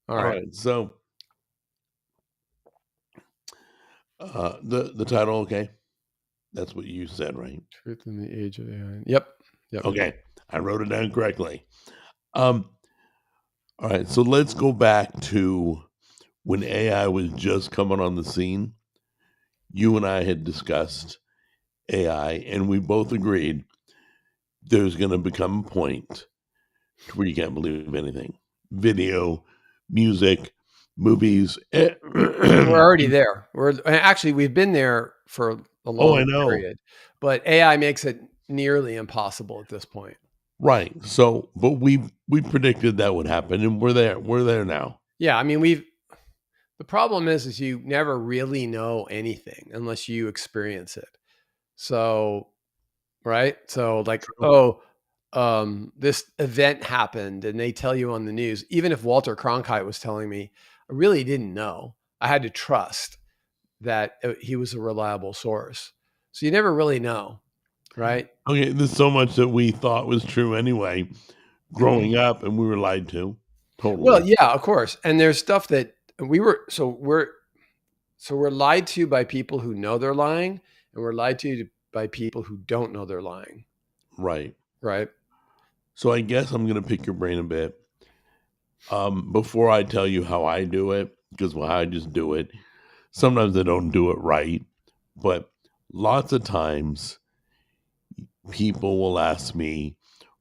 All All right. right. So the title, okay, that's what you said, right? Truth in the age of AI. Yep. Yep. Okay, I wrote it down correctly. Um, all right. So let's go back to when AI was just coming on the scene. You and I had discussed AI, and we both agreed there's going to become a point to where you can't believe anything. Video, music, movies. We're already there. We've been there for a Oh, I long know. period, but AI makes it nearly impossible at this point. Right. So, but we predicted that would happen, and we're there. We're there now. Yeah. I mean, the problem is you never really know anything unless you experience it. So, right. So like, True. this event happened and they tell you on the news, even if Walter Cronkite was telling me, I really didn't know. I had to trust that he was a reliable source. So you never really know, right? Okay, there's so much that we thought was true anyway, growing up, and we were lied to. Well, Totally. yeah, of course. And there's stuff that we're lied to by people who know they're lying, and we're lied to by people who don't know they're lying, Right. right? So I guess I'm gonna pick your brain a bit. Before I tell you how I do it, because well, I just do it. Sometimes I don't do it right, but lots of times people will ask me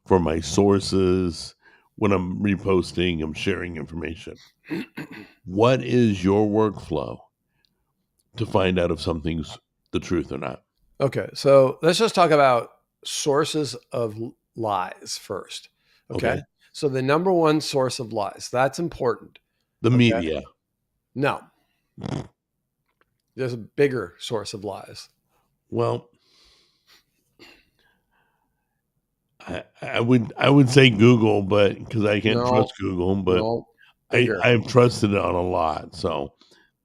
for my sources when I'm reposting, I'm sharing information. What is your workflow to find out if something's the truth or not? Okay, so let's just talk about sources of lies first. Okay, Okay. so the number one source of lies, that's important. The Okay, media. no, there's a bigger source of lies. Well, I would say Google, but because I can't No, trust Google, but no, I bigger. I've trusted it on a lot, so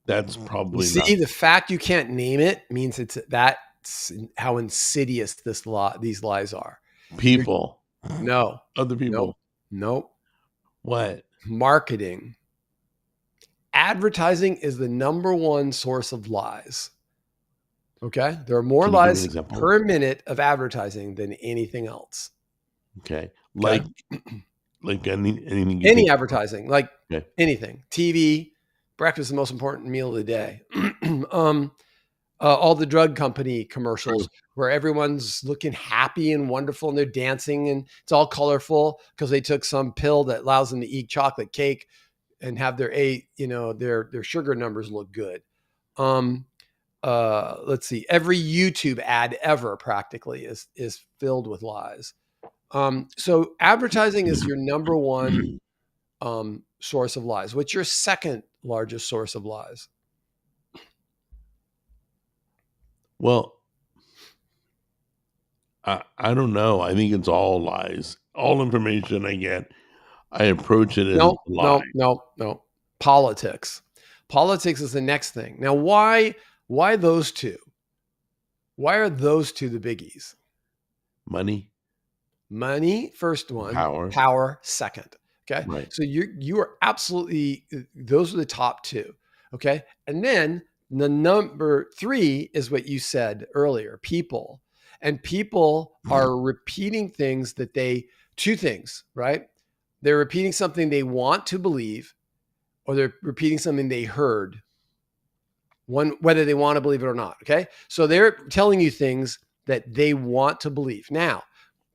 that's You probably not see, the fact you can't name it means that's how insidious these lies are. You're, people, no, other nope, people. nope. What? Marketing, advertising is the number one source of lies. Okay, there are more Can you give me an lies example? per minute of advertising than anything else. Okay, Okay, like anything you any think. advertising, like Okay, anything, TV, breakfast is the most important meal of the day. um, all the drug company true. commercials where everyone's looking happy and wonderful and they're dancing and it's all colorful because they took some pill that allows them to eat chocolate cake and have their sugar numbers look good. Um, let's see, every YouTube ad ever practically is filled with lies. So advertising is your number one source of lies. What's your second largest source of lies? Well, I don't know. I think it's all lies. All information I get, I approach it as a No, lie. no, no, no. Politics. Politics is the next thing. Now, why those two? Why are those two the biggies? Money, Money, first one, power, power, second. Okay. right? So you are absolutely, those are the top two. Okay. And then the number three is what you said earlier, people. And people are repeating things two things, right? They're repeating something they want to believe, or they're repeating something they heard, whether they want to believe it or not. Okay. So they're telling you things that they want to believe. Now,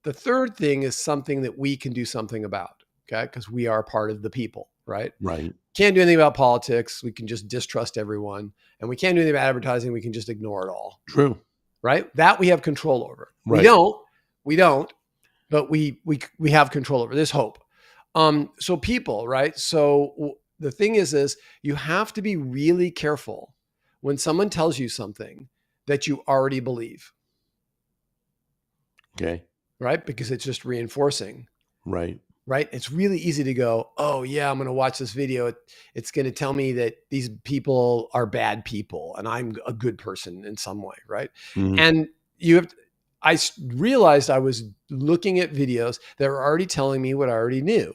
the third thing is something that we can do something about. Okay. Because we are part of the people, right? Right. Can't do anything about politics. We can just distrust everyone. And we can't do anything about advertising. We can just ignore it all. True. Right. That we have control over. Right. We don't, but we have control over. There's hope. So people, right? So the thing is you have to be really careful when someone tells you something that you already believe, Okay. right? Because it's just reinforcing, Right. right? It's really easy to go, oh yeah, I'm going to watch this video. It's going to tell me that these people are bad people and I'm a good person in some way, right? Mhm. And I realized I was looking at videos that were already telling me what I already knew.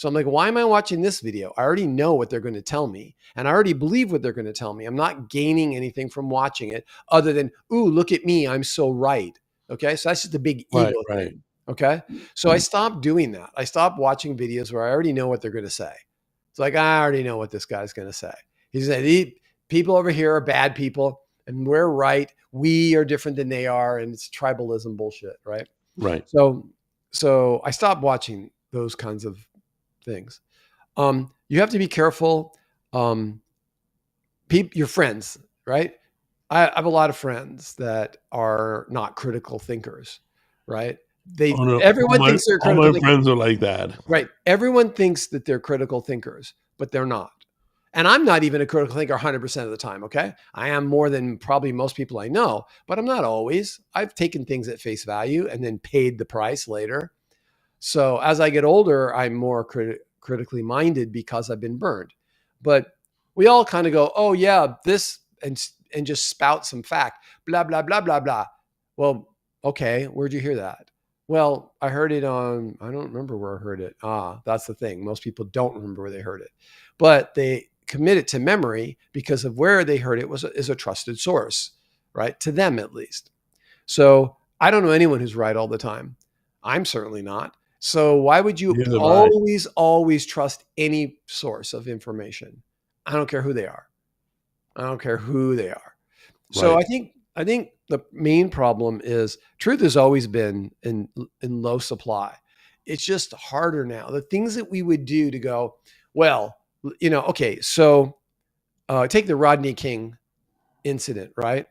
So I'm like, why am I watching this video? I already know what they're going to tell me, and I already believe what they're going to tell me. I'm not gaining anything from watching it other than, ooh, look at me, I'm so right. Okay, so that's just a big Right, ego right. thing. Okay, so I stopped doing that. I stopped watching videos where I already know what they're going to say. It's like, I already know what this guy's going to say. He's saying, these people over here are bad people, and we're right. We are different than they are, and it's tribalism bullshit, right? Right. So I stopped watching those kinds of things. You have to be careful. Your friends, right? I have a lot of friends that are not critical thinkers, right? Oh no, Everyone thinks they're all critical my thinkers, friends are like that. right? Everyone thinks that they're critical thinkers, but they're not. And I'm not even a critical thinker 100% of the time, okay? I am more than probably most people I know, but I'm not always. I've taken things at face value and then paid the price later. So as I get older, I'm more critically minded because I've been burned. But we all kind of go, oh yeah, this, and just spout some fact, blah blah blah blah blah. Well, okay, where'd you hear that? Well, I heard it on, I don't remember where I heard it. That's the thing. Most people don't remember where they heard it, but they commit it to memory because of where they heard it is a trusted source, right? To them at least. So I don't know anyone who's right all the time. I'm certainly not. So why would you Neither am I. always trust any source of information? I don't care who they are. I don't care who they are. So Right. I think the main problem is truth has always been in low supply. It's just harder now. The things that we would do to go, well, okay, so take the Rodney King incident, right?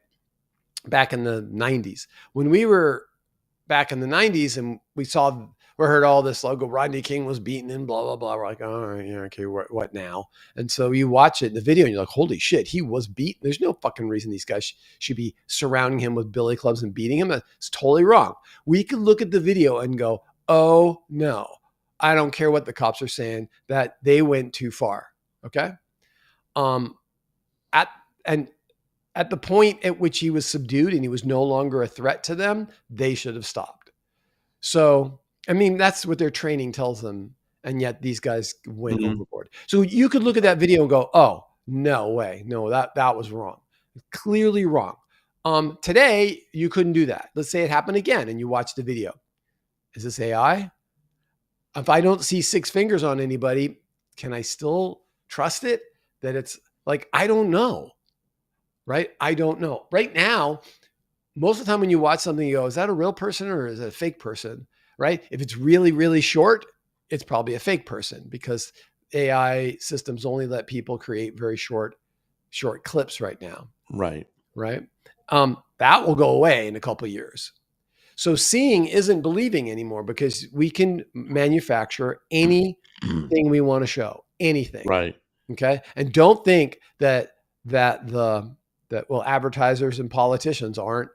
Back in the 90s. When we were back in the 90s and we heard all this logo, Rodney King was beaten and blah blah blah. We're like, all right, yeah, okay, what now? And so you watch it in the video and you're like, holy shit, he was beaten. There's no fucking reason these guys should be surrounding him with billy clubs and beating him. That's totally wrong. We could look at the video and go, oh no, I don't care what the cops are saying, that they went too far. Okay. um at and at the point at which he was subdued and he was no longer a threat to them, they should have stopped. So, I mean, that's what their training tells them. And yet these guys went Mhm. overboard. So you could look at that video and go, oh, no way. No, that was wrong. Clearly wrong. Today, you couldn't do that. Let's say it happened again and you watch the video. Is this AI? If I don't see six fingers on anybody, can I still trust it? That it's like, I don't know. Right? I don't know. Right now, most of the time when you watch something, you go, is that a real person or is it a fake person? Right? If it's really, really short, it's probably a fake person because AI systems only let people create very short clips right now. Right. Right? That will go away in a couple of years. So seeing isn't believing anymore because we can manufacture anything we want to show, anything. Right. Okay. And don't think that advertisers and politicians aren't,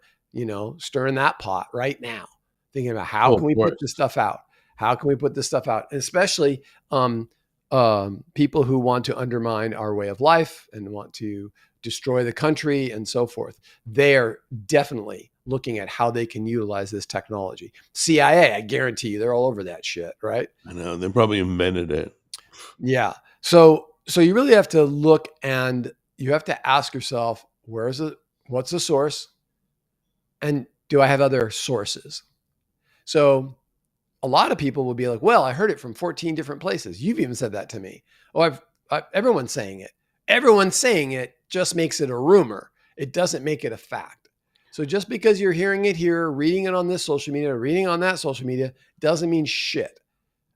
stirring that pot right now, thinking about how Oh, can of we put course. this stuff out? How can we put this stuff out? And especially people who want to undermine our way of life and want to destroy the country and so forth. They are definitely looking at how they can utilize this technology. CIA, I guarantee you, they're all over that shit, right? I know. They probably invented it. Yeah. So you really have to look and you have to ask yourself, what's the source? And do I have other sources? So a lot of people will be like, well, I heard it from 14 different places. You've even said that to me. Oh, everyone's saying it. Everyone's saying it just makes it a rumor. It doesn't make it a fact. So just because you're hearing it here, reading it on this social media, reading on that social media, doesn't mean shit.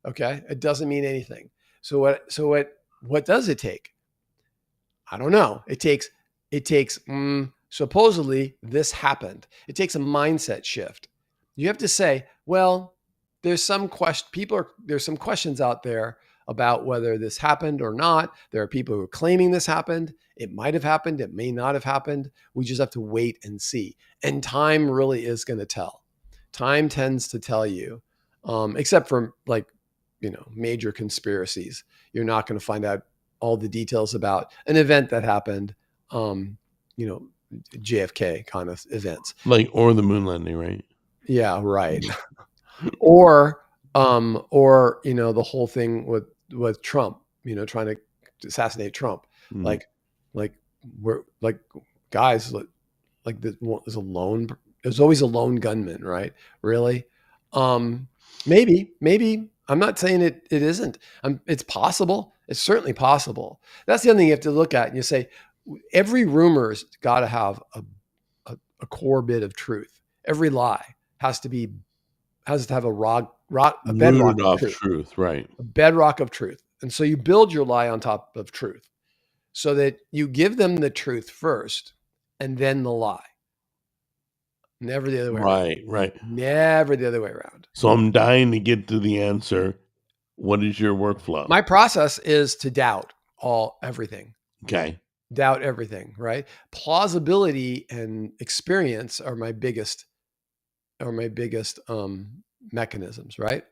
Okay. It doesn't mean anything. So what does it take? I don't know. It takes supposedly this happened. It takes a mindset shift. You have to say, well, there's some questions out there about whether this happened or not. There are people who are claiming this happened. It might have happened. It may not have happened. We just have to wait and see. And time really is going to tell. Time tends to tell you, except for major conspiracies. You're not going to find out all the details about an event that happened, JFK kind of events. Or the moon landing, right? Yeah, right. or the whole thing with Trump, trying to assassinate Trump. Mhm. Like, like we're like guys like there's a lone. There's always a lone gunman, right? Really? Um, maybe. I'm not saying it isn't. It's possible. It's certainly possible. That's the other thing you have to look at, and you say every rumor's got to have a core bit of truth. Every lie has to have a bedrock Rooted of off truth, truth, right. a bedrock of truth. And so you build your lie on top of truth so that you give them the truth first and then the lie. Never the other way around. Right, right. Never the other way around. So I'm dying to get to the answer. What is your workflow? My process is to doubt everything. Okay. Doubt everything, right? Plausibility and experience are my biggest mechanisms, right?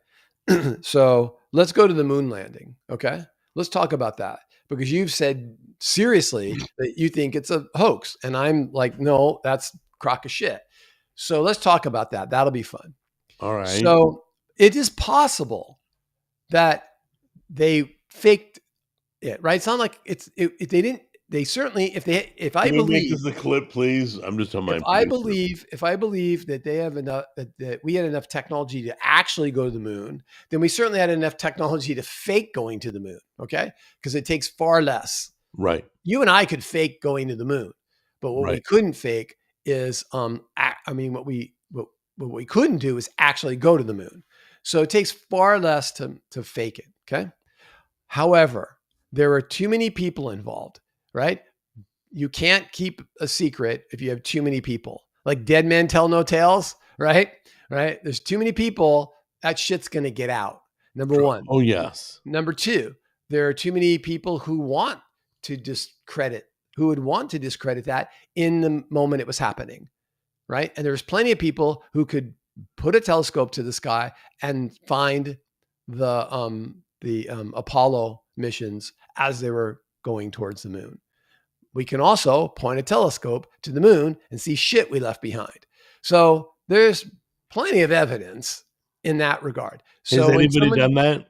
So let's go to the moon landing. Okay. Let's talk about that because you've said seriously that you think it's a hoax. And I'm like, no, that's crock of shit. So let's talk about that. That'll be fun. All right. So it is possible that they faked it, right? It's not like they didn't, they certainly, if I Can we make believe, this a clip, please? I'm just on my producer. if I believe that they have enough that we had enough technology to actually go to the moon, then we certainly had enough technology to fake going to the moon. Okay, because it takes far less. Right, You and I could fake going to the moon, but what we right. couldn't fake is what we couldn't do is actually go to the moon. So it takes far less to fake it. Okay. However, there are too many people involved, right? You can't keep a secret if you have too many people. Like dead men tell no tales, right? Right? There's too many people, that shit's going to get out. Number one. Oh, yes. Number two, there are too many people who would want to discredit that in the moment it was happening, right? And there's plenty of people who could put a telescope to the sky and find the Apollo missions as they were going towards the moon. We can also point a telescope to the moon and see shit we left behind. So there's plenty of evidence in that regard. Has So when anybody someone, done that?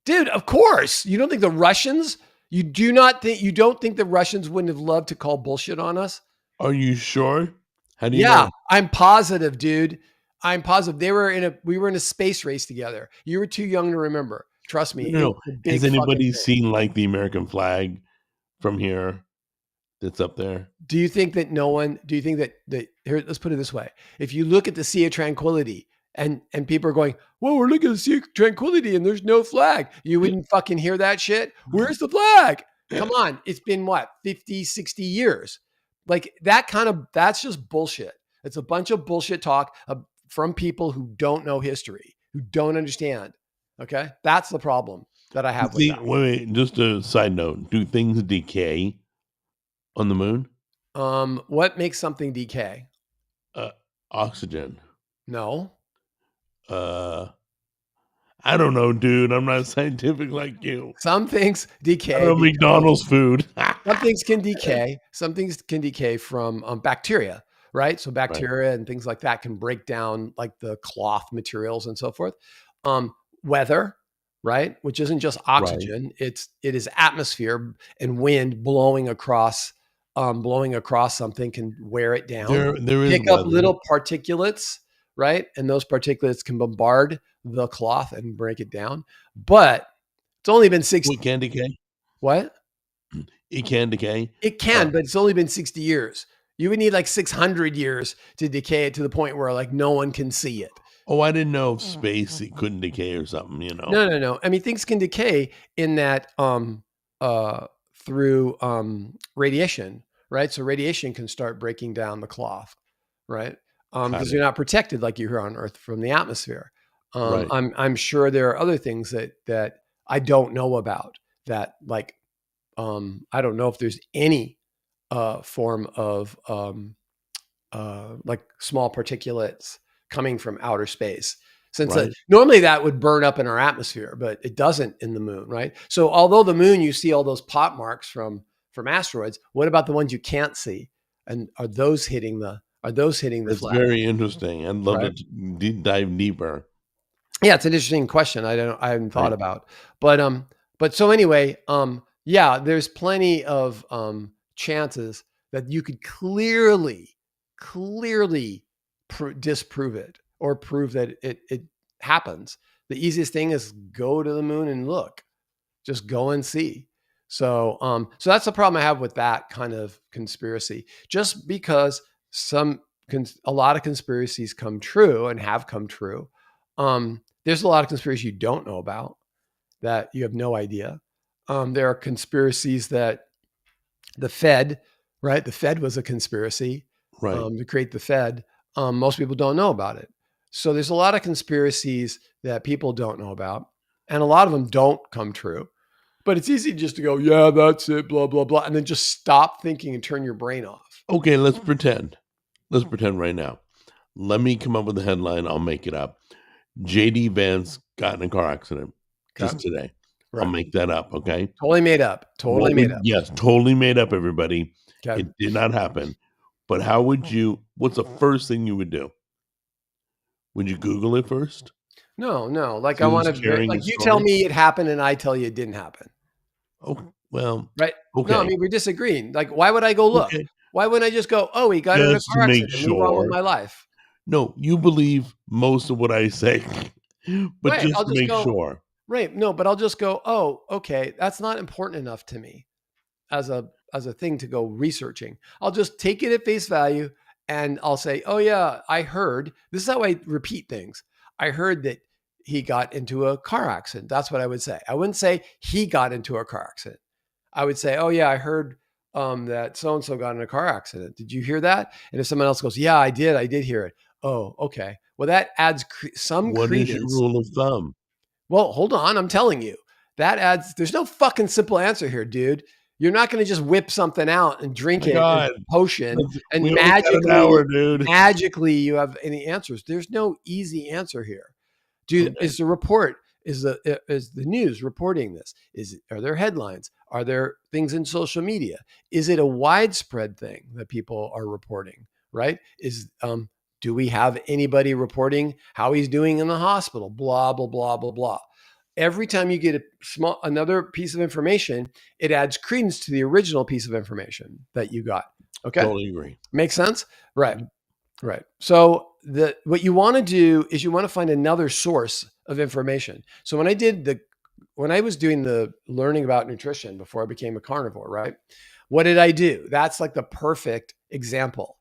dude, of course, you don't think the Russians, you don't think the Russians wouldn't have loved to call bullshit on us? Are you sure? How do you Yeah, know? I'm positive, dude. I'm positive. We were in a space race together. You were too young to remember. Trust me, No, no, it no. was a Has big fucking anybody thing. seen like the American flag from here that's up there? Do you think that do you think that here, let's put it this way. If you look at the Sea of Tranquility and people are going, well, we're looking at the Sea of Tranquility and there's no flag. You wouldn't fucking hear that shit. Where's the flag? Come on. It's been what, 50, 60 years. Like that's just bullshit. It's a bunch of bullshit talk from people who don't know history, who don't understand. Okay. That's the problem that I have with See, that. wait, just a side note. Do things decay on the moon? What makes something decay? Uh, Oxygen. No. Uh, I don't know, dude. I'm not scientific like you. Some things I decay don't know because McDonald's food. some things can decay. Some things can decay from bacteria, right? So Right, bacteria and things like that can break down like the cloth materials and so forth. Weather, right? Which isn't just right. oxygen; it is atmosphere and wind blowing across something can wear it down, There is pick up weather. little particulates, right? And those particulates can bombard the cloth and break it down. But it's only been six. It can decay. What? It can decay. It Uh, can, but it's only been 60 years. You would need like 600 years to decay it to the point where like no one can see it. oh, I didn't know if space it couldn't decay or something. You know. No. I mean, things can decay in that through radiation, right? So radiation can start breaking down the cloth, right? Got Because it. you're not protected like you're here on Earth from the atmosphere. Right. I'm sure there are other things that I don't know about that like I don't know if there's any form of like small particulates coming from outer space. Since Right. normally that would burn up in our atmosphere, but it doesn't in the moon, right? So although the moon, you see all those pot marks from asteroids, what about the ones you can't see? And are those hitting the That's flag, very interesting. I'd love to right? dive deeper. Yeah, it's an interesting question. I hadn't thought Right. about, but But so anyway, yeah, there's plenty of chances that you could clearly disprove it or prove that it happens. The easiest thing is go to the moon and look. Just go and see. So so that's the problem I have with that kind of conspiracy. Just because a lot of conspiracies come true and have come true, there's a lot of conspiracies you don't know about that you have no idea. There are conspiracies that the Fed, right? The Fed was a conspiracy Right. to create the Fed. Most people don't know about it. So there's a lot of conspiracies that people don't know about, and a lot of them don't come true. But it's easy just to go, yeah, that's it, blah, blah, blah, and then just stop thinking and turn your brain off. Okay, let's pretend. Let's pretend right now. Let me come up with a headline. I'll make it up. JD Vance got in a car accident just Okay. today. I'll Right. make that up. Okay. Totally made up. Totally made up. Yes, totally made up, everybody. Okay. It did not happen. But what's the first thing you would do? Would you Google it first? No. Like I So want this to, sharing like the you tell story? me it happened and I tell you it didn't happen. Oh, well, Right. No, I okay. mean, we're disagreeing. Like, why would I go look? Okay. Why wouldn't I just go, oh, he got in a Just to car make accident and move on with sure. my life? No, you believe most of what I say, but Right. just I'll to just make go, sure. right. No, but I'll just go, oh, okay. That's not important enough to me as a thing to go researching. I'll just take it at face value and I'll say, oh yeah, I heard. This is how I repeat things. I heard that he got into a car accident. That's what I would say. I wouldn't say he got into a car accident. I would say, oh yeah, I heard that so and so got in a car accident. Did you hear that? And if someone else goes, yeah, I did hear it. Oh, okay. Well, that adds some What is your credence. rule of thumb? Well, hold on. I'm telling you, that adds, there's no fucking simple answer here, dude. You're not going to just whip something out and drink My it as God, a potion we and only got an hour, dude. magically you have any answers. There's no easy answer here. Dude, Okay, is the report, is the news reporting this? Are there headlines? Are there things in social media? Is it a widespread thing that people are reporting, right? Do we have anybody reporting how he's doing in the hospital? Blah, blah, blah, blah, blah. Every time you get another piece of information, it adds credence to the original piece of information that you got. Okay. totally agree. Makes sense? Right. Right. So what you want to do is you want to find another source of information. So when I was doing the learning about nutrition before I became a carnivore, right? What did I do? That's like the perfect example.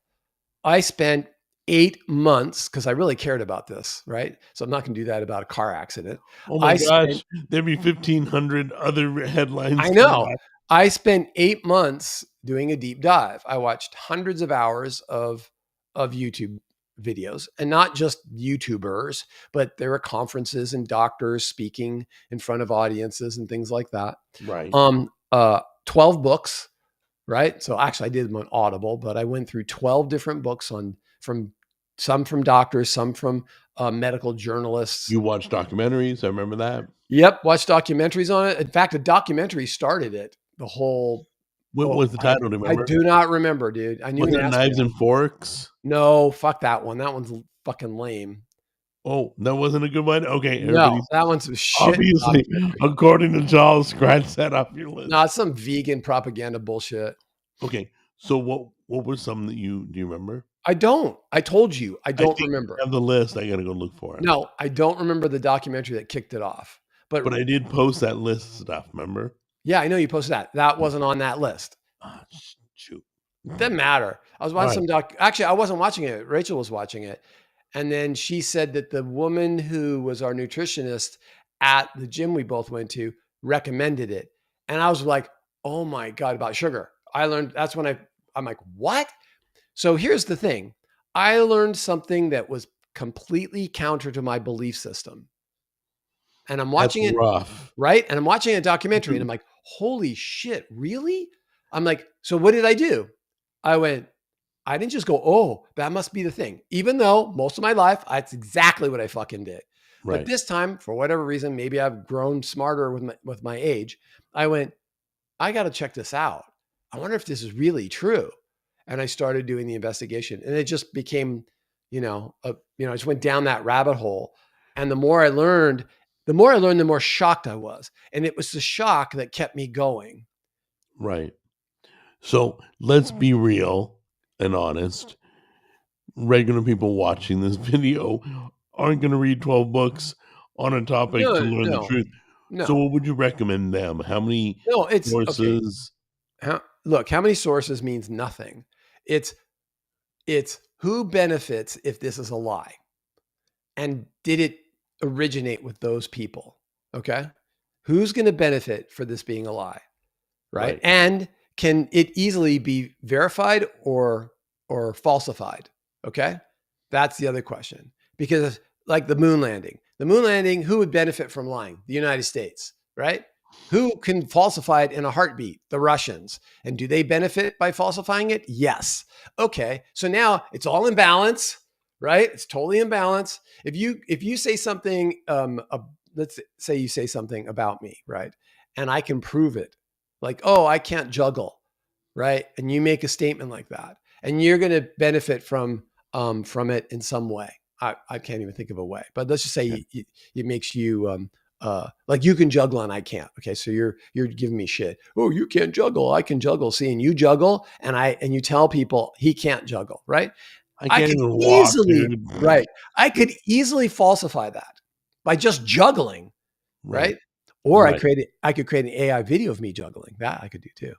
I spent 8 months because I really cared about this, right? So I'm not going to do that about a car accident. Oh my I spent gosh, there'd be 1,500 other headlines I to know. that. I spent 8 months doing a deep dive. I watched hundreds of hours of YouTube videos, and not just YouTubers, but there were conferences and doctors speaking in front of audiences and things like that. Right, 12 books, right? So actually I did them on Audible, but I went through 12 different books from doctors, some from medical journalists. you watch documentaries. I remember that. Yep, watched documentaries on it. In fact, a documentary started it. The whole What oh, was the title? Do you I remember? do not remember, dude. I knew Was you it asked me Knives that. and Forks? No, fuck that one. That one's fucking lame. Oh, that wasn't a good one. Okay, No, everybody's that one's a shit obviously, documentary. according to Charles, scratch that off your list. No, it's some vegan propaganda bullshit. Okay, so what was some that do you remember? I don't. I told you, I I don't think remember. I have the list. I gotta go look for it. No, I don't remember the documentary that kicked it off. But But I did post that list of stuff. Remember? yeah, I know you posted that. That wasn't on that list. Ah, shoot. Doesn't matter. I was All watching right. some actually, I wasn't watching it. Rachel was watching it. And then she said that the woman who was our nutritionist at the gym we both went to recommended it. And I was like, oh my God, about sugar. I learned that's when I'm like, what? So here's the thing. I learned something that was completely counter to my belief system. And I'm That's watching it, rough. right? And I'm watching a documentary and I'm like, holy shit, really? I'm like, so what did I do? I didn't just go, oh, that must be the thing. Even though most of my life, that's exactly what I fucking did. But Right. this time, for whatever reason, maybe I've grown smarter with my age. I went, I got to check this out. I wonder if this is really true. And I started doing the investigation, and it just became, I just went down that rabbit hole. And the more I learned, The more I learned, the more shocked I was. And it was the shock that kept me going. Right. So let's be real and honest. Regular people watching this video aren't going to read 12 books on a topic to No, learn the no, truth. So no, what would you recommend them? How many no. It's okay. sources? Look, how many sources means nothing. It's who benefits if this is a lie, and did it originate with those people? Okay, who's going to benefit for this being a lie, right? Right. And can it easily be verified or falsified? Okay, that's the other question. Because like the moon landing, who would benefit from lying? The United States, right? Who can falsify it in a heartbeat? The Russians. And do they benefit by falsifying it? Yes. Okay. So now it's all in balance, right? It's totally in balance. If you say something, let's say you say something about me, right? And I can prove it, like, oh, I can't juggle, right? And you make a statement like that, and you're going to benefit from it in some way. I can't even think of a way, but let's just say it makes you like you can juggle and I can't. Okay, so you're giving me shit. Oh, you can't juggle. I can juggle. Seeing you juggle, and you tell people he can't juggle, right? I I can't could even walk, easily, dude. right? I could easily falsify that by just juggling, Right. right? Or Right. I could create an AI video of me juggling. That I could do too.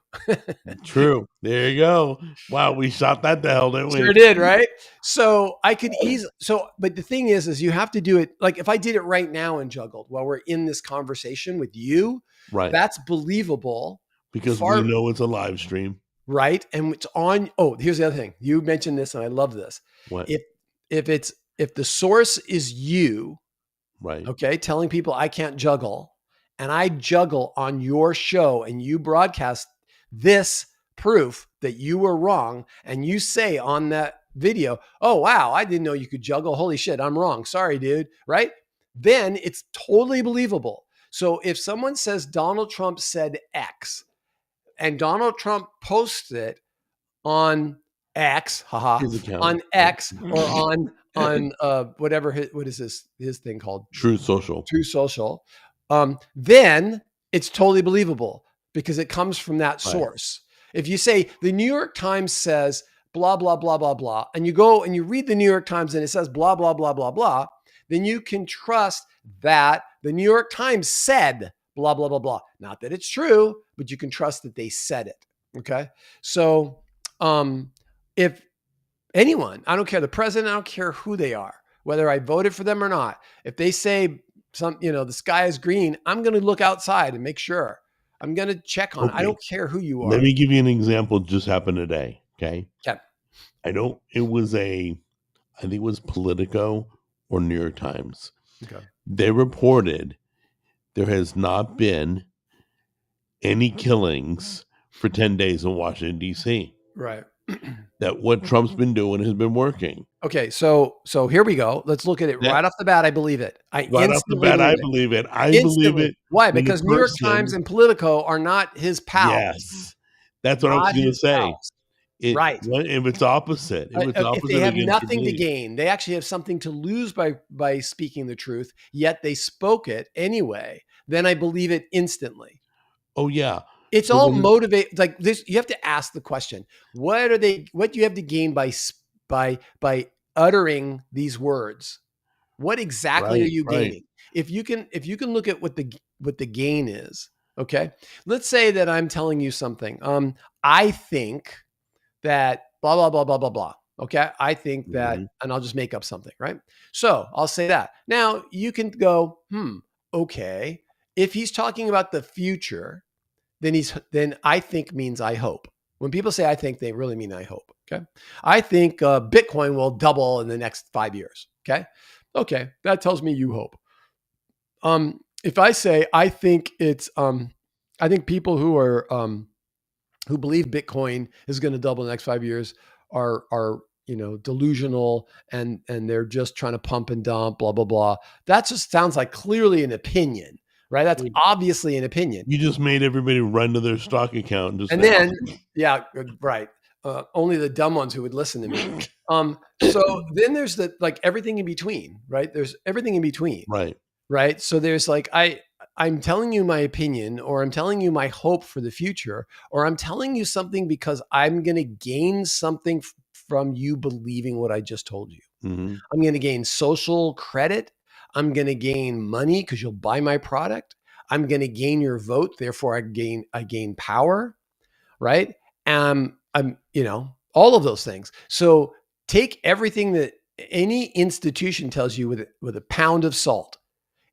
True. There you go. Wow, we shot that to hell, didn't Sure we? did, right? So I could easily but the thing is you have to do it like if I did it right now and juggled while we're in this conversation with you, Right. that's believable. Because we Far know it's a live stream. right. And it's on. Oh, here's the other thing. You mentioned this, and I love this. What? If if the source is you, Right. okay, telling people I can't juggle, and I juggle on your show and you broadcast this proof that you were wrong, and you say on that video, oh, wow, I didn't know you could juggle. Holy shit, I'm wrong. Sorry, dude. Right? Then it's totally believable. So if someone says Donald Trump said X and Donald Trump posts it on X, haha, His account. on X or on whatever what is his thing called? True Social. True Social, then it's totally believable because it comes from that Right. source. If you say the New York Times says blah, blah, blah, blah, blah, and you go and you read the New York Times and it says blah, blah, blah, blah, blah, then you can trust that the New York Times said blah, blah, blah, blah. Not that it's true, but you can trust that they said it. Okay. So if anyone, I don't care, the president, I don't care who they are, whether I voted for them or not, if they say the sky is green, I'm going to look outside and make sure. I'm going to check on it. I don't care who you are. Let me give you an example. Just happened today. Okay. Okay. I think it was Politico or New York Times. Okay. They reported there has not been any killings for 10 days in Washington, D.C. Right. That what Trump's been doing has been working. Okay, so here we go. Let's look at it right off the bat. I believe it. Right off the bat, I believe it. I believe it. Why? Because New York Times and Politico are not his pals. Yes, that's what I was going to say. Right. If it's opposite, if they have nothing to gain, they actually have something to lose by speaking the truth. Yet they spoke it anyway. Then I believe it instantly. Oh yeah. It's all motivated like this. You have to ask the question: what do you have to gain by uttering these words? What exactly are you gaining? If you can look at what the gain is, okay. Let's say that I'm telling you something. I think that blah blah blah blah blah blah. Okay, I think that, and I'll just make up something, right? So I'll say that. Now you can go, okay. If he's talking about the future, then I think means I hope. When people say I think, they really mean I hope. Okay. I think Bitcoin will double in the next 5 years. Okay. Okay. That tells me you hope. If I say I think I think people who are who believe Bitcoin is going to double in the next 5 years are delusional and they're just trying to pump and dump, blah blah blah. That just sounds like clearly an opinion. Right, that's obviously an opinion. You just made everybody run to their stock account, then, yeah, right. Only the dumb ones who would listen to me. So then there's everything in between, right? There's everything in between, right? right? So there's like I'm telling you my opinion, or I'm telling you my hope for the future, or I'm telling you something because I'm going to gain something from you believing what I just told you. Hmm. I'm going to gain social credit. I'm going to gain money because you'll buy my product. I'm going to gain your vote, therefore I gain power, right? I'm all of those things. So take everything that any institution tells you with a pound of salt,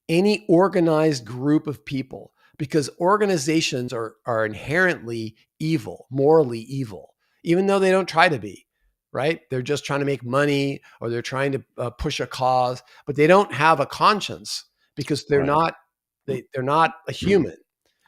any organized group of people, because organizations are inherently evil, morally evil, even though they don't try to be, right? They're just trying to make money, or they're trying to push a cause, but they don't have a conscience because they're Right. not they're not a human.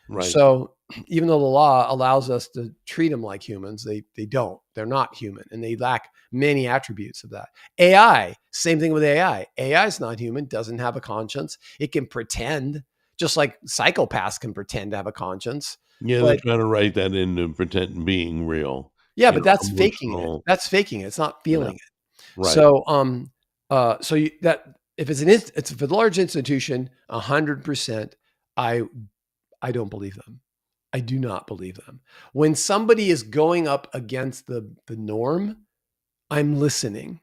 Right. So even though the law allows us to treat them like humans, they don't. They're not human, and they lack many attributes of that. AI, same thing with AI. AI is not human, doesn't have a conscience. It can pretend, just like psychopaths can pretend to have a conscience. Yeah, they're But trying to write that in to pretend being real, yeah, but that's faking it. emotional. That's faking it. It's not Yeah. feeling it. Right. So that if it's a large institution, 100%, I I don't believe them. I do not believe them. When somebody is going up against the norm, I'm listening,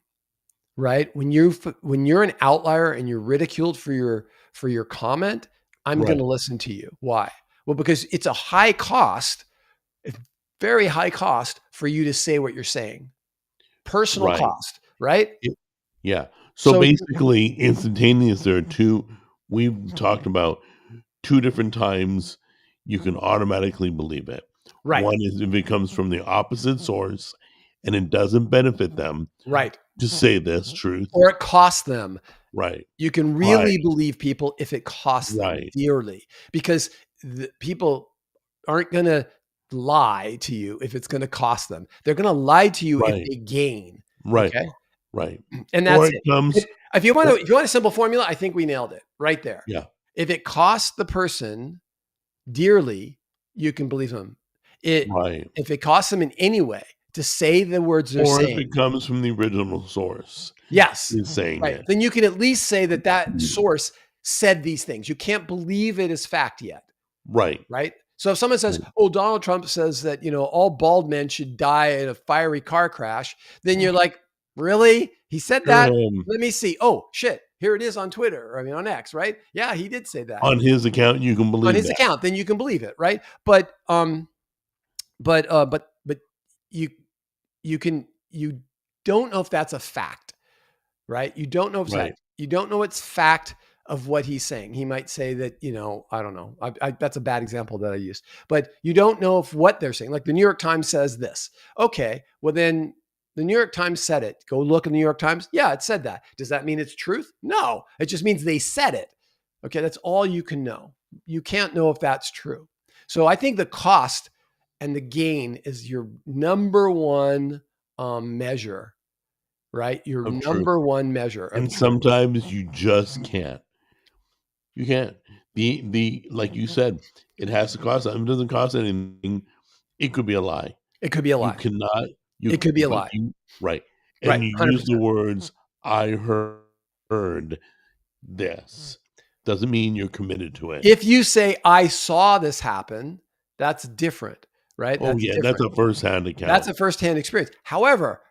right? When you're an outlier and you're ridiculed for your comment, I'm going Right. to listen to you. Why? Well, because it's a high cost, it's very high cost for you to say what you're saying. Personal Right. cost, right? It- yeah. So So basically, instantaneous. There are two. We've talked about two different times you can automatically believe it. right, One is if it comes from the opposite source and it doesn't benefit them right. to say this truth. Or it costs them. Right. You can Right. really believe people if it costs them Right. dearly, because the people aren't going to lie to you if it's going to cost them. They're going to lie to you if Right. they gain. Right. Okay. Right. And Or that's it it. comes. If you want Or, to, if you want a simple formula, I think we nailed it right there. yeah. If it costs the person dearly, you can believe them. Right. If it costs them in any way to say the words they're Or if saying, it comes from the original source yes, is saying right, it. then you can at least say that that Mm. source said these things. You can't believe it as fact yet. Right. Right? So if someone says, Right. "Oh, Donald Trump says that, all bald men should die in a fiery car crash," then you're like, "Really? He said For that? him, Let me see. Oh, shit. Here it is on Twitter, or I mean on X, right? Yeah, he did say that on his account, you can on believe his that. account." Then you can believe it, right? But you you don't know if that's a fact, right? You don't know if Right. you don't know it's fact of what he's saying. He might say that, I don't know. That's a bad example that I used, but you don't know if what they're saying. Like the New York Times says this. Okay, well then the New York Times said it. Go look in the New York Times. Yeah, it said that. Does that mean it's truth? No, it just means they said it. Okay, that's all you can know. You can't know if that's true. So I think the cost and the gain is your number one measure, right? Your Of truth. number one measure of And truth. sometimes you just can't. You can't. The like you said, it has to cost something. It doesn't cost anything. It could be a lie. It could be a You lie. cannot It could be a but lie. you right. And Right. you use the 100%. words, "I heard this." Doesn't mean you're committed to it. If you say, I saw this happen, that's different, right? Oh, That's yeah, that's different. a firsthand That's account. a firsthand experience. However,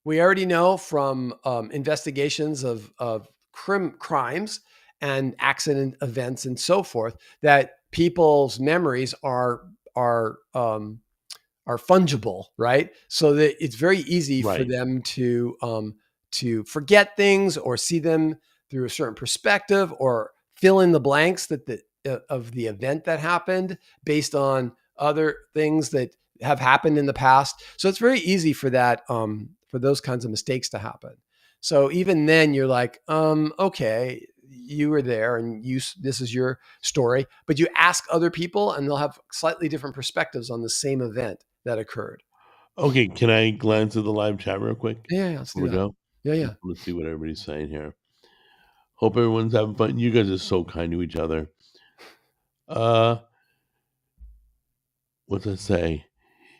we already know from investigations of crimes and accident events and so forth that people's memories are fungible, right? So that it's very easy for Right. them to forget things or see them through a certain perspective, or fill in the blanks that the of the event that happened based on other things that have happened in the past. So it's very easy for that for those kinds of mistakes to happen. So even then, you're like, okay, you were there and this is your story, but you ask other people and they'll have slightly different perspectives on the same event that occurred. Okay, can I glance at the live chat real quick Yeah, yeah, let's before do we that. go? Yeah, yeah. Let's see what everybody's saying here. Hope everyone's having fun. You guys are so kind to each other. Uh, what's I say?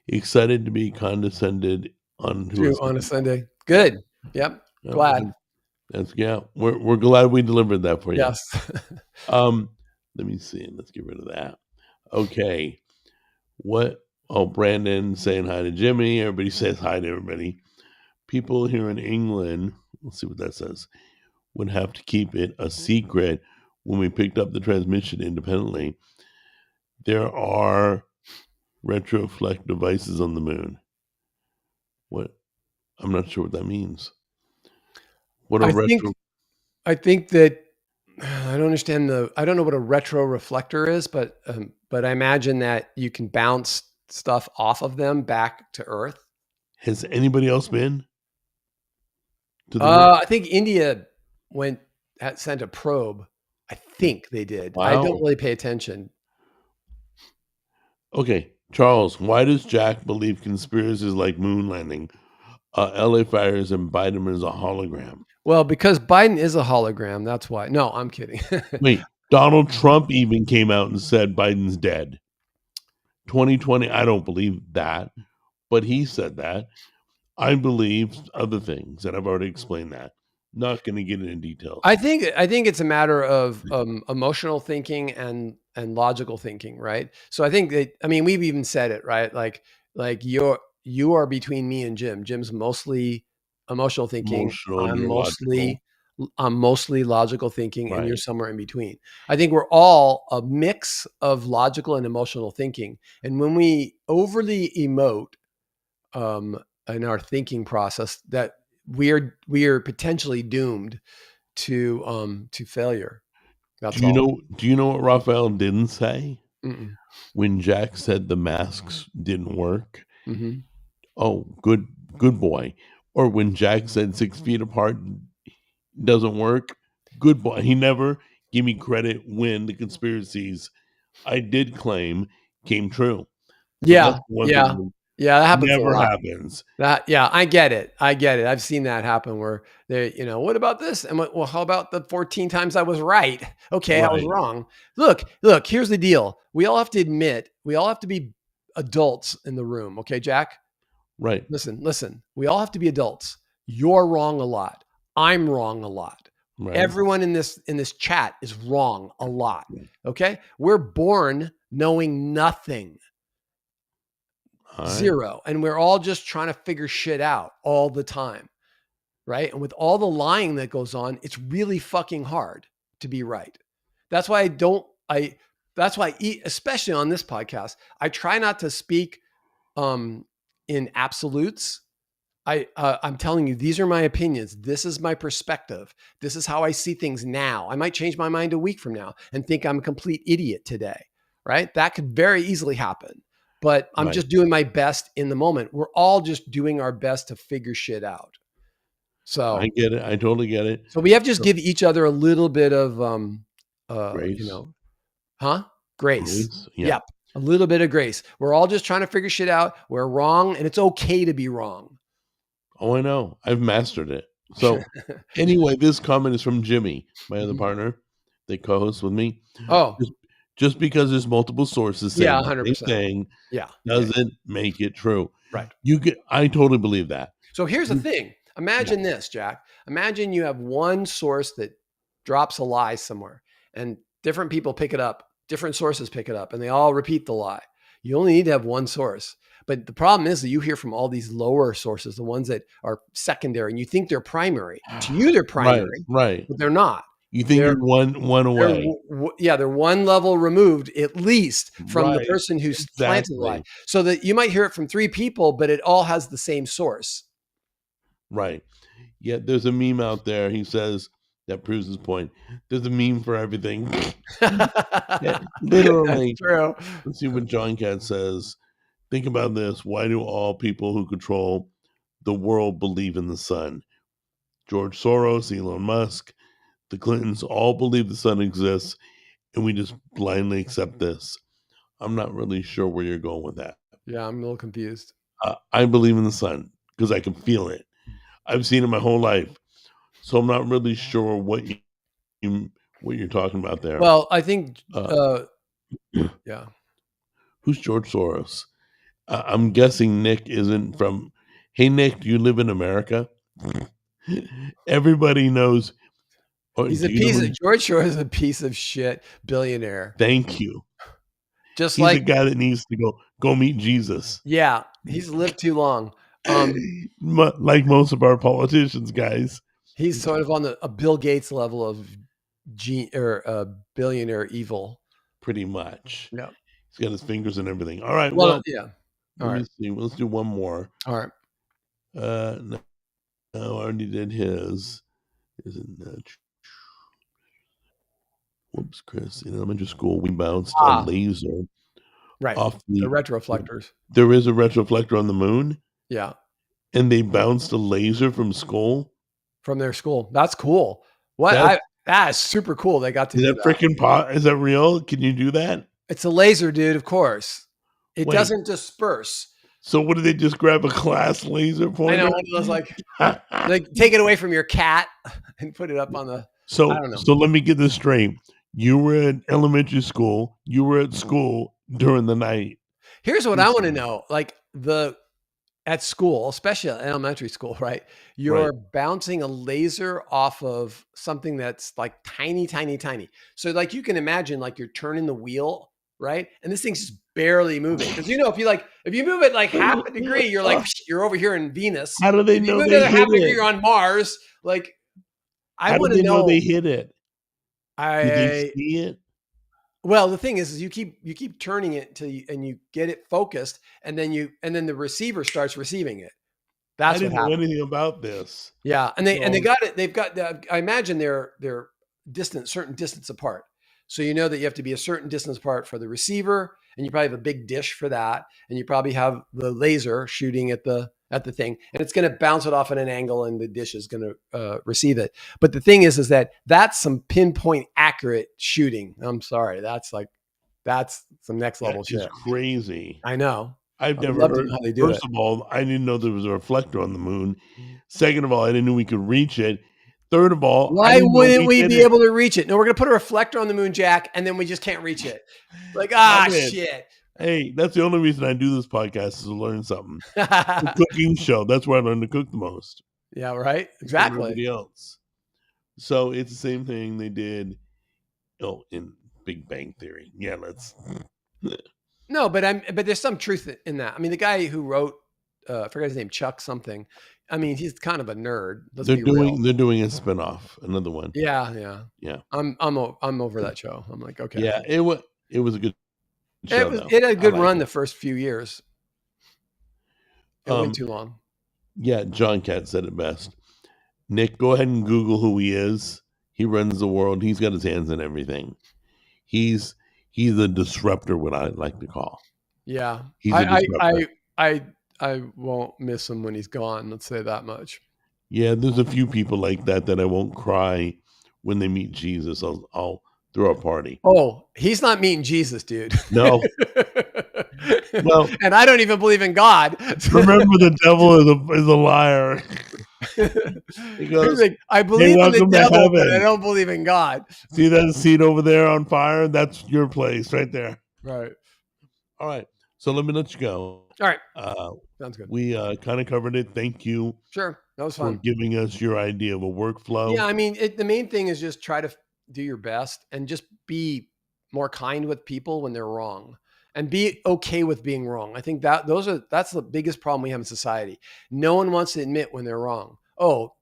Excited to be condescended onto a To on a Sunday. Sunday. Yeah. Good. Yep. Yeah, Glad. We're glad we delivered that for you. Yes. Um, let me see. Let's get rid of that. Okay. What? Oh, Brandon saying hi to Jimmy. Everybody says hi to everybody. People here in England, let's see what that says, would have to keep it a secret when we picked up the transmission independently. There are retroflect devices on the moon. What? I'm not sure what that means. What are I think retro? I think that I don't understand I don't know what a retro reflector is, but I imagine that you can bounce stuff off of them back to Earth. Has anybody else been to the moon? I think India went sent a probe. I think they did. I don't Wow. really pay attention. Okay, Charles, why does Jack believe conspiracies like moon landing, LA fires, and Biden is a hologram? Well, because Biden is a hologram, that's why. No, I'm kidding. Wait, Donald Trump even came out and said Biden's dead. 2020, I don't believe that, but he said that. I believe other things, and I've already explained that. Not going to get into details. I think it's a matter of emotional thinking and logical thinking, right? So I think that, I mean, we've even said it, right? Like you are between me and Jim. Jim's mostly emotional thinking. Emotional, I'm neurological. mostly logical thinking, and you're Right. somewhere in between. I think we're all a mix of logical and emotional thinking, and when we overly emote um, in our thinking process, that we are potentially doomed to failure. That's all. Do you know what Raphael didn't say? Mm-mm. When Jack said the masks didn't work, Mm-hmm. oh, good boy. Or when Jack said 6 feet apart doesn't work, good boy. He never gave me credit when the conspiracies I did claim came true. So Yeah, that's one thing yeah, that yeah. That happens a never lot. happens. Yeah, I get it. I get it. I've seen that happen where what about this? And well, how about the 14 times I was right? Okay, I was Right, wrong. Look, here's the deal. We all have to admit, we all have to be adults in the room. Okay, Jack? right, Listen. We all have to be adults. You're wrong a lot. I'm wrong a lot. right. Everyone in this chat is wrong a lot. Okay? We're born knowing nothing. All right. Zero. And we're all just trying to figure shit out all the time. Right. And with all the lying that goes on, it's really fucking hard to be right. That's why that's why, especially on this podcast, I try not to speak um, in absolutes. I'm telling you, these are my opinions. This is my perspective. This is how I see things now. I might change my mind a week from now and think I'm a complete idiot today. Right. That could very easily happen. But I'm Right. just doing my best in the moment. We're all just doing our best to figure shit out. I So, get it. I totally get it. so we have to just So, give each other a little bit of, you grace, know, huh? Grace. grace. Yeah. Yep. A little bit of grace. We're all just trying to figure shit out. We're wrong, and it's okay to be wrong. Oh, I know. I've mastered it. So, anyway, this comment is from Jimmy, my other Mhm. partner that co-hosts with me. Oh, Just, just because there's multiple sources yeah, saying the same 100%. thing Yeah. Yeah. doesn't make it true. Right. I totally believe that. So here's the You- thing. Yeah. Imagine this, Jack. Imagine you have one source that drops a lie somewhere, and different people pick it up, different sources pick it up, and they all repeat the lie. You only need to have one source. But the problem is that you hear from all these lower sources, the ones that are secondary, and you think they're primary. To you, they're Right. primary, Right. but they're not. You think They're you're one away. they're one level removed at least from the Right. person who's planted the lie. Exactly. So that you might hear it from three people, but it all has the same source. Right. Yeah, there's a meme out there. He says that proves his point. There's a meme for everything. Yeah, That's literally. true. Let's see what John Cat says. Think about this. Why do all people who control the world believe in the sun? George Soros, Elon Musk, the Clintons all believe the sun exists, and we just blindly accept this. I'm not really sure where you're going with that. Yeah, I'm a little confused. I believe in the sun because I can feel it. I've seen it my whole life, so I'm not really sure you what you're talking about there. Well, I think, Uh, yeah. who's George Soros? I'm guessing Nick isn't from. Hey, Nick, do you live in America? Everybody knows. Oh, He's do a you know piece who? of George Shore is a piece of shit billionaire. Thank you. Just He's a like guy that needs to go meet Jesus. yeah, he's lived too long. Like most of our politicians, guys. He's sort of on a Bill Gates level of billionaire evil. Pretty much. Yeah. He's got his fingers and everything. All right. Well, Well, yeah. All let me right. see. Let's do one more. All right. No, I already did his. Isn't that? Whoops, Chris. In elementary school, we bounced a Ah, laser right. off The the. retroflectors. There is a retroflector on the moon, Yeah. and they bounced a laser from school. From their school. That's cool. That That is super cool. They got to is do that that. freaking pot? Is that real? Can you do that? It's a laser, dude, of course. It Wait. doesn't disperse. So what did they just grab a class laser I pointer? know one of those like take it away from your cat and put it up on the I don't know. So let me get this straight. You were at elementary school. You were at school during the night. Here's what I want to know. Like at school, especially at elementary school, right? You're bouncing a laser off of something that's like tiny, tiny, tiny. So like you can imagine like you're turning the wheel, right? And this thing's just barely moving. Because if you move it like half a degree, you're like you're over here in Venus. How do they If you know move they it half a hit degree, it? you're on Mars. Like I How do want they to know know. they hit it? Did they I see it? Well, the thing is you keep turning it till you get it focused, and then the receiver starts receiving it. I That's what didn't know happens. anything about this. Yeah, and they So got it. They've got. I imagine they're certain distance apart. So you know that you have to be a certain distance apart for the receiver, and you probably have a big dish for that, and you probably have the laser shooting at the thing, and it's going to bounce it off at an angle, and the dish is going to receive it. But the thing is that that's some pinpoint accurate shooting. I'm sorry, that's some next level that is shit. crazy. I know. I've I would never love to heard. know how they do First it. of all, I didn't know there was a reflector on the moon. Second of all, I didn't know we could reach it. Third of all, I Why didn't know wouldn't we did be it. able to reach it? No, we're going to put a reflector on the moon, Jack, and then we just can't reach it. Like, Love it. shit. Hey, that's the only reason I do this podcast is to learn something. The cooking show. That's where I learned to cook the most. Yeah, right. From Exactly. everybody else. So it's the same thing they did. In Big Bang Theory. Yeah, let's. No, but there's some truth in that. I mean, the guy who wrote, I forgot his name, Chuck something. I mean, he's kind of a nerd. They're doing a spinoff, another one. Yeah. I'm over that show. I'm like, okay. Yeah, it was a good show. It had a good run the first few years. It went too long. Yeah, John Cat said it best. Nick, go ahead and Google who he is. He runs the world. He's got his hands in everything. He's a disruptor, what I like to call. Yeah, he's a disruptor. I won't miss him when he's gone. Let's say that much. Yeah, there's a few people like that I won't cry when they meet Jesus. I'll throw a party. Oh, he's not meeting Jesus, dude. No. Well, and I don't even believe in God. Remember, the devil is a liar. He goes, like, I believe in the devil, but I don't believe in God. See that seat over there on fire? That's your place right there. Right. All right. So let me let you go. All right. Sounds good. We kind of covered it. Thank you. Sure. That was fun. For giving us your idea of a workflow. Yeah. I mean, the main thing is just try to do your best and just be more kind with people when they're wrong. And be okay with being wrong. I think that's the biggest problem we have in society. No one wants to admit when they're wrong. Oh,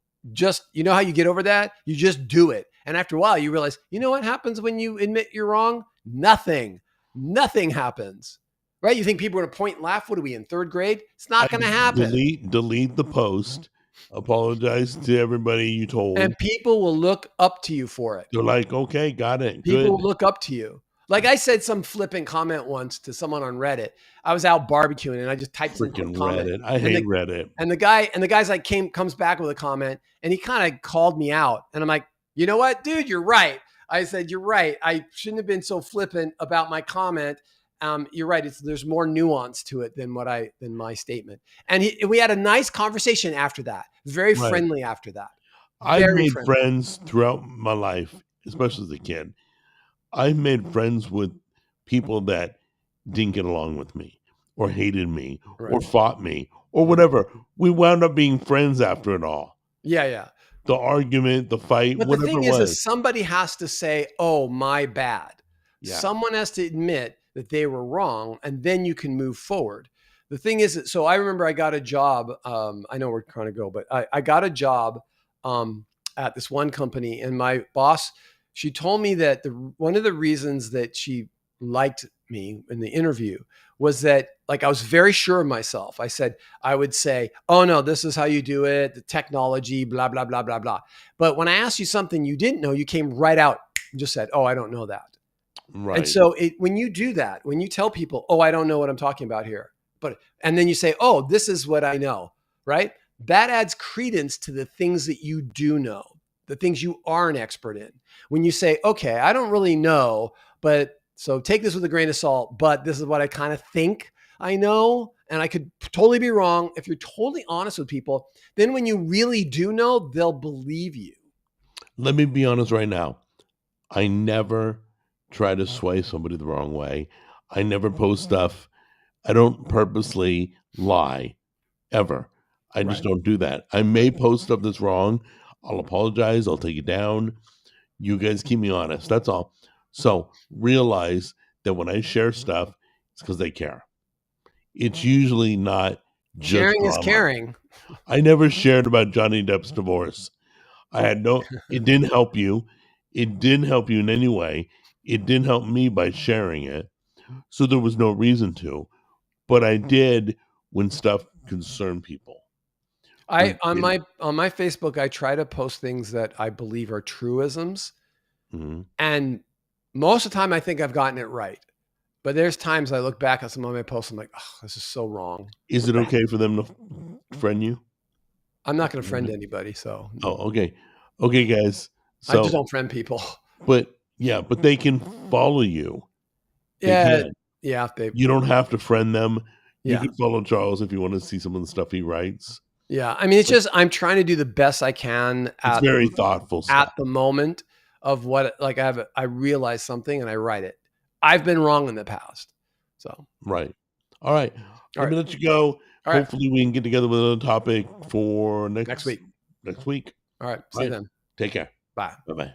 you know how you get over that? You just do it. And after a while, you realize, you know what happens when you admit you're wrong? Nothing happens. Right? You think people are going to point and laugh? What are we in third grade? It's not going to happen. Delete the post. Apologize to everybody you told. And people will look up to you for it. They're like, okay, got it. People will look up to you. Like I said some flippant comment once to someone on Reddit. I was out barbecuing and I just typed some comment. Reddit. I hate Reddit. And the guy's like comes back with a comment and he kind of called me out. And I'm like, you know what, dude, you're right. I said, you're right. I shouldn't have been so flippant about my comment. You're right. There's more nuance to it than my statement. And we had a nice conversation after that. Very friendly after that. I've made friends throughout my life, especially as a kid. I've made friends with people that didn't get along with me or hated me or fought me or whatever. We wound up being friends after it all. Yeah, yeah. The argument, the fight, But the whatever thing it was. is somebody has to say, "Oh, my bad." Yeah. Someone has to admit that they were wrong, and then you can move forward. The thing is that, so I remember I got a job. I know we're trying to go, but I got a job um, at this one company, and my boss, she told me that one of the reasons that she liked me in the interview was that, like, I was very sure of myself. I would say, "Oh no, this is how you do it. The technology, blah blah blah blah blah." But when I asked you something you didn't know, you came right out and just said, "Oh, I don't know that." And Right. so when you do that, when you tell people, "Oh, I don't know what I'm talking about here," and then you say, "Oh, this is what I know," right? That adds credence to the things that you do know, the things you are an expert in. When you say, "Okay, I don't really know, but so take this with a grain of salt, but this is what I kind of think I know, and I could totally be wrong." If you're totally honest with people, then when you really do know, they'll believe you. Let me be honest right now. I never try to sway somebody the wrong way. I never post stuff. I don't purposely lie ever. I just Right. don't do that. I may post stuff that's wrong. I'll apologize. I'll take it down. You guys keep me honest. That's all. So realize that when I share stuff, it's because they care. It's usually not just Sharing is drama. caring. I never shared about Johnny Depp's divorce. I had it didn't help you. It didn't help you in any way. It didn't help me by sharing it. So there was no reason to. But I did when stuff concerned people. I When on it, my Facebook, I try to post things that I believe are truisms, mhm. and most of the time, I think I've gotten it right. But there's times I look back at some of my posts, I'm like, "Oh, this is so wrong." Is it okay for them to friend you? I'm not going to friend anybody, so Oh, okay. Okay, guys. I just So, don't friend people. but yeah, but they can follow you. They Yeah, can. yeah, they, You don't have to friend them. You yeah, can follow Charles if you want to see some of the stuff he writes. yeah. I mean, it's But just I'm trying to do the best I can it's very thoughtful at stuff. the moment of what, like, I realize something and I write it. I've been wrong in the past, so Right. All right. all Let right, me let you go. all right. Hopefully we can get together with another topic for Next next week. next week. All right. All See you right. then. Take care. Bye. Bye-bye.